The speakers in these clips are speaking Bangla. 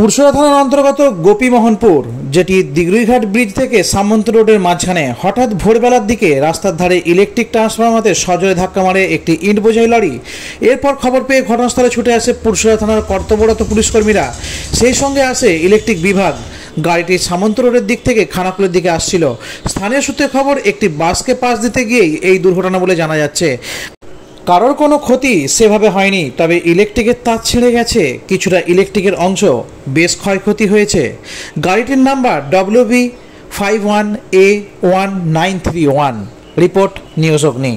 পুরসরা থানার অন্তর্গত গোপীমোহনপুর, যেটি দিগরুইঘাট ব্রিজ থেকে সামন্ত রোডের মাঝখানে হঠাৎ ভোরবেলার দিকে রাস্তার ধারে ইলেকট্রিক ট্রান্সফরমারে সজোরে ধাক্কা মারে একটি ইট বোঝাই লরি। এরপর খবর পেয়ে ঘটনাস্থলে ছুটে আসে পুরসরা থানার কর্তব্যরত পুলিশকর্মীরা, সেই সঙ্গে আসে ইলেকট্রিক বিভাগ। গাড়িটি সামন্ত রোডের দিক থেকে খানাকুলের দিকে আসছিল। স্থানীয় সূত্রে খবর, একটি বাসকে পাশ দিতে গিয়েই এই দুর্ঘটনা বলে জানা যাচ্ছে। কারোর কোনো ক্ষতি সেভাবে হয়নি, তবে ইলেকট্রিকের তার ছিঁড়ে গেছে, কিছুটা ইলেকট্রিকের অংশ বেশ ক্ষয়ক্ষতি হয়েছে। গাড়িটির number WB51A1931। Report news Agni.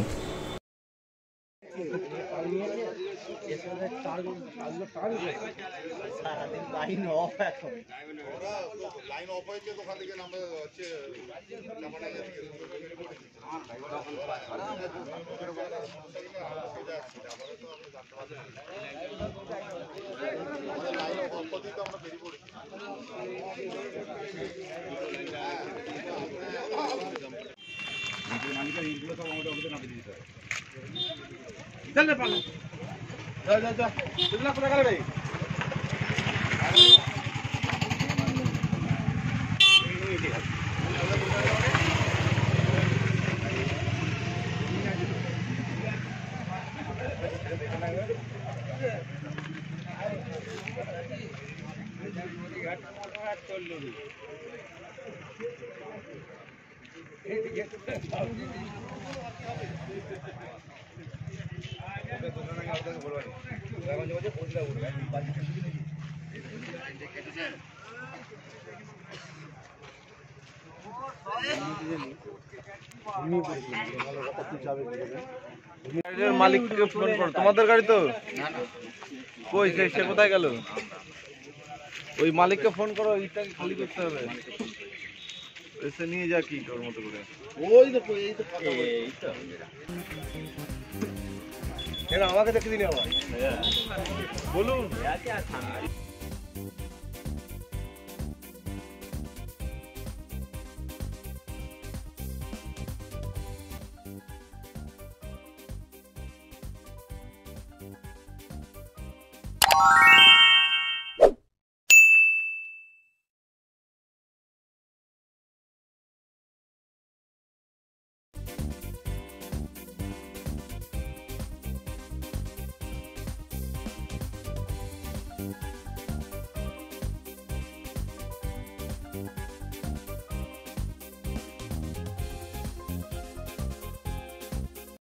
Line of হয়েছে তো ওখান থেকে নামে হচ্ছে লাইন অফ করতে তো আমরা বেরিয়ে পড়েছি। মালিকের ইটগুলো সব আমাদের অফিসে নামিয়ে দিতে হবে। চল রে পালা, যা যা যা, তুই কোথায় গেলে রে? মালিককে ফোন করো। তোমাদের গাড়ি তো কই, সে কোথায় গেল? ওই মালিককে ফোন করো, ইটটাকে খালি করতে হবে। এসে নিয়ে যা কি তোর মতো করে। ওই তো এই তো আমাকে দেখে দিন আবার বলুন।